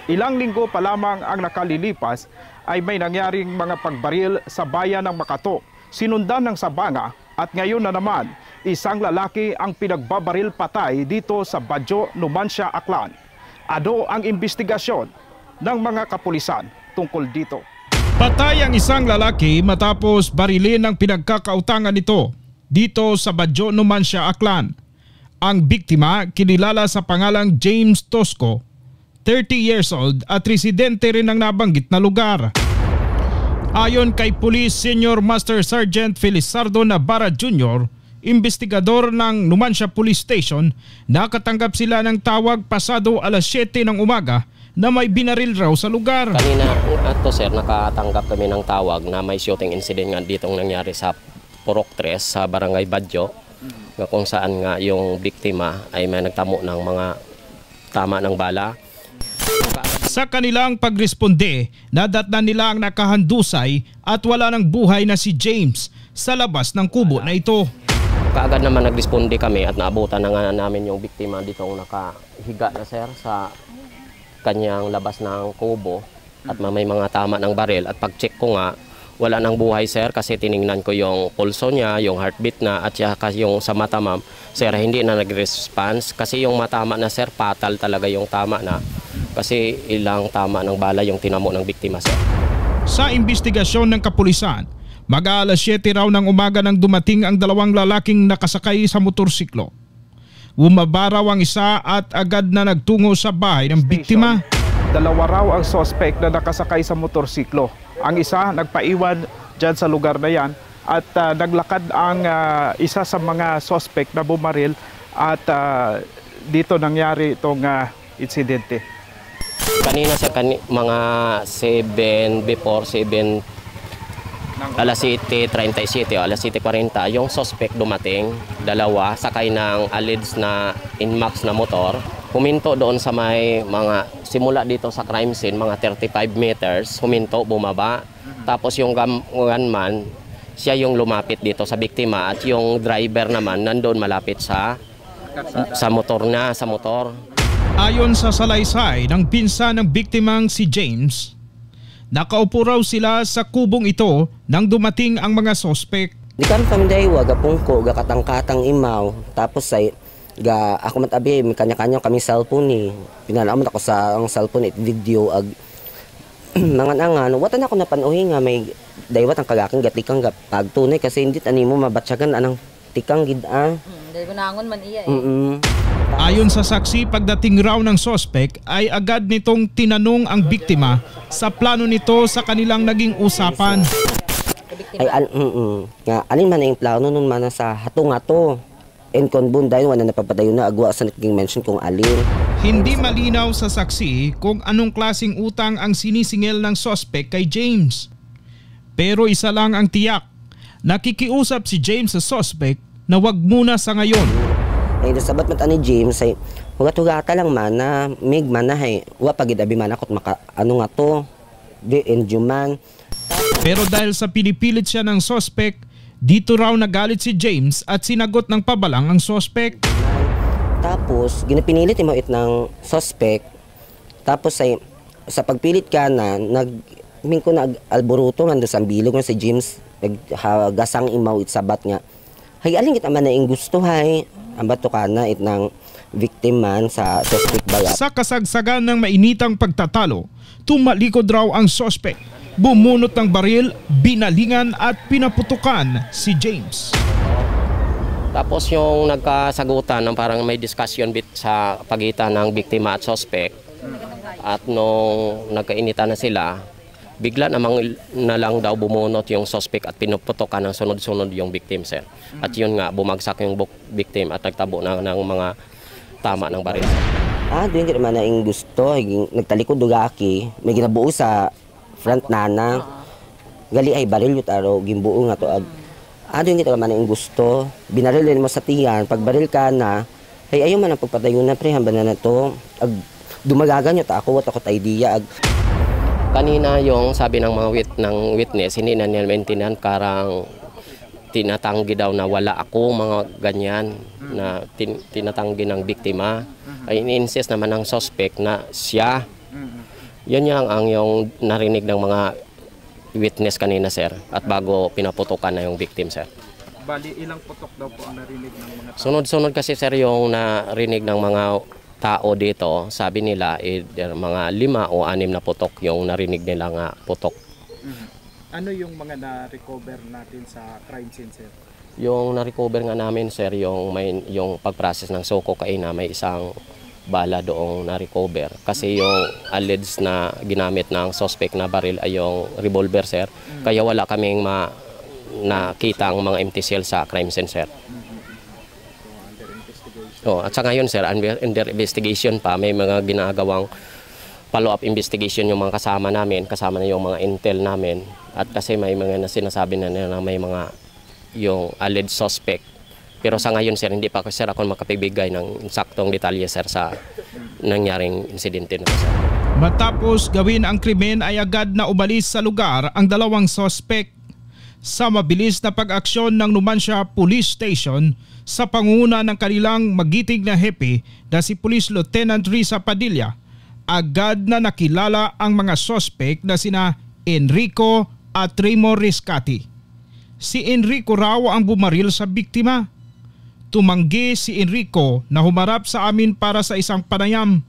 Ilang linggo pa lamang ang nakalilipas ay may nangyaring mga pagbaril sa bayan ng Makato, sinundan ng Sabanga at ngayon na naman isang lalaki ang pinagbabaril patay dito sa Badjo, Numancia, Aklan. Ano ang investigasyon ng mga kapulisan tungkol dito? Patay ang isang lalaki matapos barilin ang pinagkakautangan nito dito sa Badjo, Numancia, Aklan. Ang biktima kinilala sa pangalang James Tosco, 30 years old at residente rin ng nabanggit na lugar. Ayon kay Police Senior Master Sergeant Felizardo Navarra Jr., investigador ng Numancia Police Station, nakatanggap sila ng tawag pasado alas 7 ng umaga na may binaril raw sa lugar. Kanina ato sir, nakatanggap kami ng tawag na may shooting incident nga ditong nangyari sa Purok 3 sa Barangay Badjo, kung saan nga yung biktima ay may nagtamo ng mga tama ng bala. Sa kanilang pagresponde, nadatnan nila ang nakahandusay at wala ng buhay na si James sa labas ng kubo na ito. Kaagad naman nagresponde kami at naabutan na nga namin yung biktima ditong nakahiga na sir sa kanyang labas ng kubo at may mga tama ng baril. At pag-check ko nga, wala ng buhay sir kasi tiningnan ko yung pulso niya, yung heartbeat na at yung sa mata ma'am, sir hindi na nag-response kasi yung matama na sir, fatal talaga yung tama na. Kasi ilang tama ng bala yung tinamo ng biktima sir. Sa investigasyon ng kapulisan, mag-aalas 7 raw ng umaga nang dumating ang dalawang lalaking nakasakay sa motorsiklo. Bumaba raw ang isa at agad na nagtungo sa bahay ng biktima. Dalawa raw ang suspect na nakasakay sa motorsiklo. Ang isa nagpaiwan dyan sa lugar na yan at naglakad ang isa sa mga suspect na bumaril at dito nangyari itong insidente. Kanina sir, mga 7 before 7 alas 7:37 o alas 7:40 yung suspect dumating, dalawa sakay ng alleged na Inmax na motor, huminto doon sa may mga simula dito sa crime scene mga 35 meters, huminto, bumaba. Tapos yung gunman, siya yung lumapit dito sa biktima at yung driver naman nandoon malapit sa motor na, sa motor. Ayon sa salaysay ng pinsan ng biktimang si James, nakaupo raw sila sa kubong ito nang dumating ang mga sospek. Di kan pamdaywa gapungko gakatang-katang imaw tapos ay ako matabi may kanya-kanya kami cellphone ni. Pinanaamot ako sa ang cellphone it video ag mangan-angan watan ako napanuhi nga may daywat ang kagaking gatikang pagtunay kasi hindi tani mo mabatsagan anang tikang gid Dahil gunangon man iya Ayon sa saksi, pagdating raw ng sospek ay agad nitong tinanong ang biktima sa plano nito sa kanilang naging usapan. Ay nga alin man ang plano nun man sa hatong-hato. And kon bunday wala napapadayon na agwa sa naging mention kung alin. Hindi malinaw sa saksi kung anong klaseng utang ang sinisingil ng sospek kay James. Pero isa lang ang tiyak, nakikiusap si James sa sospek na wag muna sa ngayon. Ay sabat mata ni James ay hugat-hugata lang man na mig man na hay wa pagid abi man akot maka ano nga to di enjuman. Pero dahil sa pinipilit siya ng sospek, dito raw nagalit si James at sinagot ng pabalang ang sospek. Tapos ginapinilit mo it ng sospek. Tapos ay sa pagpilit ka na nagmingko nag alboruto man do sa bilog nga si James gasang imaw it sabat nga. Hay alin kita man na ing gusto hay ang bato ka na it ng victim man sa suspect bayat. Sa kasagsagan ng mainitang pagtatalo, tumalikod raw ang suspect. Bumunot ng baril, binalingan at pinaputukan si James. Tapos yung nagkasagutan ng parang may discussion bit sa pagitan ng biktima at suspect. At nung nagkainitan na sila, bigla namang na lang daw bumunot yung suspect at pinuputokan ng sunod-sunod yung victim sir. At yun nga, bumagsak yung victim at nagtabo ng mga tama ng baril. Doon ka naman na yung gusto, nagtalikod dugaki, may ginabuo sa front nana, gali ay baril yun araw, gimbuo nga to. Doon ka naman na yung gusto, binarilin mo sa tiyan, pag baril ka na, ay ayaw man ang pagpatayo na pre, hamba na to, dumagagan yun ako, what ako idea. Kanina yung sabi ng mga witness, hindi na nila maintindihan karang tinatanggi daw na wala ako, mga ganyan, na tinatanggi ng biktima. Ay in-insist naman ng suspect na siya. Yan lang ang yung narinig ng mga witness kanina, sir, at bago pinaputukan na yung victim, sir. Bali, ilang putok daw po ang narinig ng mga tao? Sunod-sunod kasi, sir, yung narinig ng mga tao dito, sabi nila mga 5 o 6 na putok yung narinig nila nga putok. Ano yung mga na-recover natin sa crime scene, sir? Yung na-recover nga namin, sir, yung pag-process ng cocaine na may isang bala doong na-recover. Kasi yung alleged na ginamit ng suspect na baril ay yung revolver, sir. Kaya wala kaming nakita ang mga empty cell sa crime scene, sir. At sa ngayon, sir, under investigation pa, may mga ginagawang follow-up investigation yung mga kasama namin, kasama na yung mga intel namin. At kasi may mga sinasabi na may mga yung alleged suspect. Pero sa ngayon, sir, hindi pa ako, sir, ako makapibigay ng saktong detalye, sir, sa nangyaring insidente na, sir. Matapos gawin ang krimen ay agad na umalis sa lugar ang 2 suspect. Sa mabilis na pag-aksyon ng Numancia Police Station sa pangunguna ng kanilang magiting na hepe na si Police Lieutenant Risa Padilla, agad na nakilala ang mga suspect na sina Enrico at Raymond Riscati. Si Enrico raw ang bumaril sa biktima. Tumanggi si Enrico na humarap sa amin para sa isang panayam,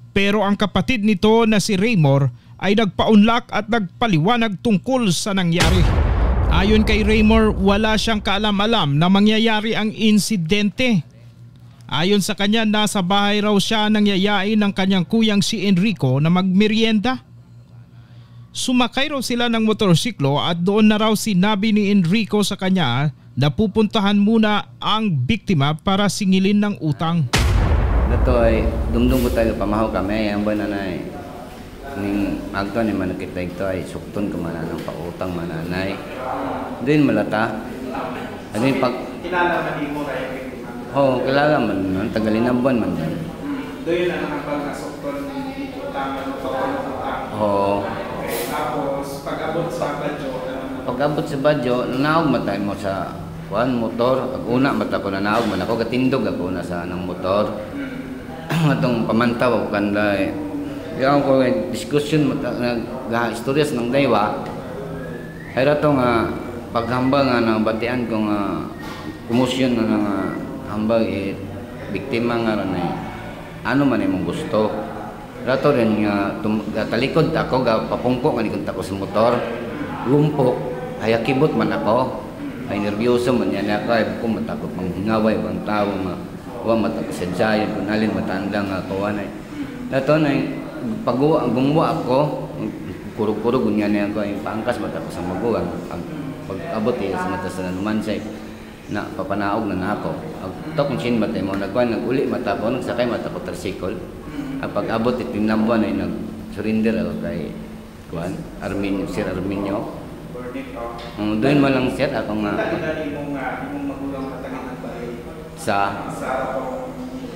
pero ang kapatid nito na si Raymond ay nagpaunlak at nagpaliwanag tungkol sa nangyari. Ayon kay Raymond, wala siyang kaalam-alam na mangyayari ang insidente. Ayon sa kanya, nasa bahay raw siya nang yayain ng kanyang kuyang si Enrico na magmerienda. Sumakay raw sila ng motorsiklo at doon na raw sinabi ni Enrico sa kanya na pupuntahan muna ang biktima para singilin ng utang. Dato ay dumdum ko tayo pamahaw kami, ang ba na ning agto ni man kita ito ay sukton ka man ng pautang mananay. Din malata. Ano yung pag Kilala man mo kayo biktima? Oo, kilala man, tagalin ng buwan man din. Doon na nakapag-nasukton ni utang o pagpaputang. Oo. Okay, tapos pag-abot sa Badyo, Pag-abot sa Badyo, nanaog matay mo sa motor. Pag una mata ko nanaog man ako, katindog ako na sa ng motor. Atong pamantaw ako kanda eh. Kaya ko discussion nag-istoryas ng daywa. Ay rato nga paghambal nga ng batian ko nga kumusyon nga nga hambal biktima nga ron eh. Ano man imong gusto. Rato rin nga talikod ako, papungko nga likod ako sa motor. Lumpok, ay kibot man ako. Ay nervyoso man yan ako, ay ko matakot manghingaway bang tao wa matakot sa jayan, kung alin matanda nga ako anay. Rato na gumawa ako, kurug-kurug niya niya ako, yung paangkas mata ko sa maguwang. Pag-abot sa mata sa Numancia, na papanaog na ako. Ito kung sin mata mo, nag-uli mata ko, nagsakay mata ko tricycle. Pag-abot tinambuan ay nag-surrender ako kay Sir Arminio. Doon mo lang sir, ako nga. imong magulang matangin ng bahay Sa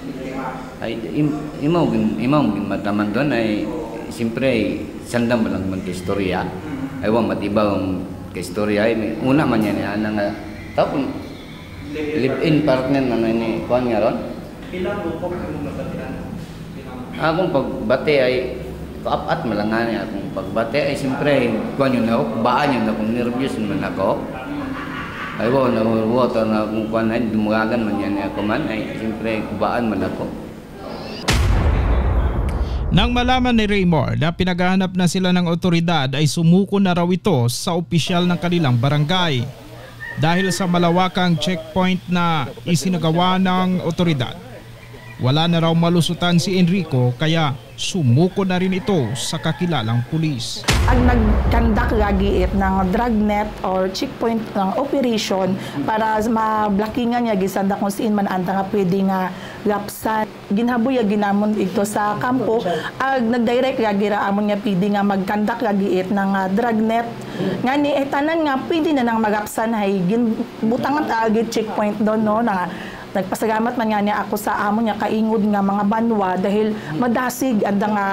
biktima. ay imaw mataman doon ay siyempre sandam lang man kay istorya. Ay wa matibang kay istorya ay una man yan nga tapon live-in partner na ni kuan nga ron. Ilang lupok imong nabatian? Akong pagbate ay kaapat malangan akong pagbate ay siyempre kuan yun ako, baan yun akong nervous man ako. Ay wow, na-water na kung kuan ay dumugagan man yan ako man ay siyempre kubaan man ako. Nang malaman ni Raymond na pinaghahanap na sila ng otoridad ay sumuko na raw ito sa opisyal ng kanilang barangay. Dahil sa malawakang checkpoint na isinagawa ng otoridad, wala na raw malusutan si Enrico kaya sumuko na rin ito sa kakilalang pulis. Ang nagkandak gagiit ng dragnet or checkpoint ng operation para ma-blockingan niya gisanda kung siin man anta nga pwede nga lapsan. Ginhaboy ginamon ito sa kampo ag nagdirect gagira amon nga pwede nga magkandak gagiit ng dragnet ngani tanan nga pwede na nang magapsan hay butangan agit checkpoint doon no na nagpasalamat man nga niya ako sa amon nga kaingod nga mga banwa dahil madasig anda nga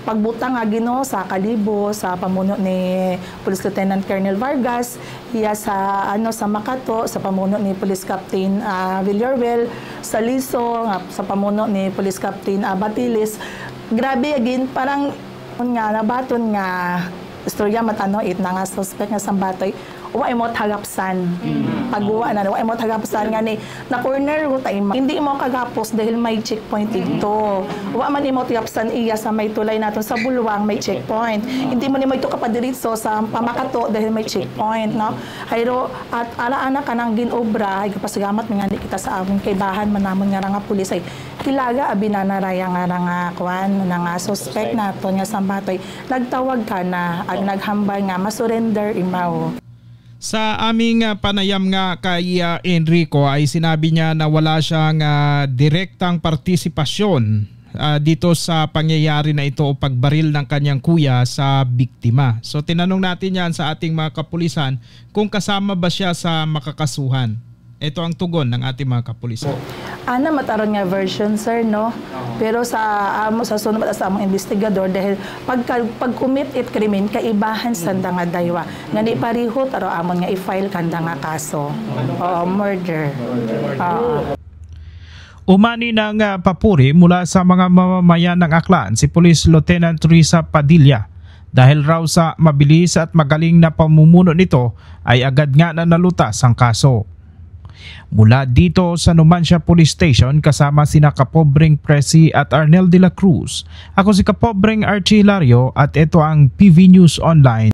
pagbutang nga Ginoo sa Kalibo sa pamuno ni Police Lieutenant Colonel Vargas, iya sa sa Makato sa pamuno ni Police Captain Villarreal, sa Liso nga sa pamuno ni Police Captain Batilis. Grabe again parang Nga nabaton nga istorya matano it na nga suspect nga sambatoy wa mo tagapsan. Pagwa na wa mo tagapsan nga ni na corner ro tay hindi mo kagapos dahil may checkpoint dito. Wa man imo tagapsan iya sa may tulay naton sa Bulwang may checkpoint. Hindi mo ni may to kapadiritso sa Pamakato dahil may checkpoint, no? Hayro at ala-ana kanang ginobra ay kapasagamat nga di kita sa amon kay bahan man namon nga nga pulis ay kilaga abi nanaraya nga kwan nga suspect naton nga sambatoy nagtawag ka na ag naghambal nga masurrender imaw. Sa aming panayam nga kay Enrico ay sinabi niya na wala siyang direktang partisipasyon dito sa pangyayari na ito o pagbaril ng kanyang kuya sa biktima. So tinanong natin yan sa ating mga kapulisan kung kasama ba siya sa makakasuhan. Ito ang tugon ng ating mga kapulisan. Ana mataron nga version sir, no? Pero sa sunod sa among investigador dahil pag-commit it krimen kaibahan sanda nga daywa nga di pareho taro amon nga i-file kanda nga kaso. Murder. Umani ng papuri mula sa mga mamamayan ng Aklan si Police Lieutenant Teresa Padilla. Dahil raw sa mabilis at magaling na pamumuno nito ay agad nga na nalutas ang kaso. Mula dito sa Numancia Police Station kasama sina Kapobreng Presi at Arnel de la Cruz. Ako si Kapobreng Archie Hilario at ito ang PV News Online.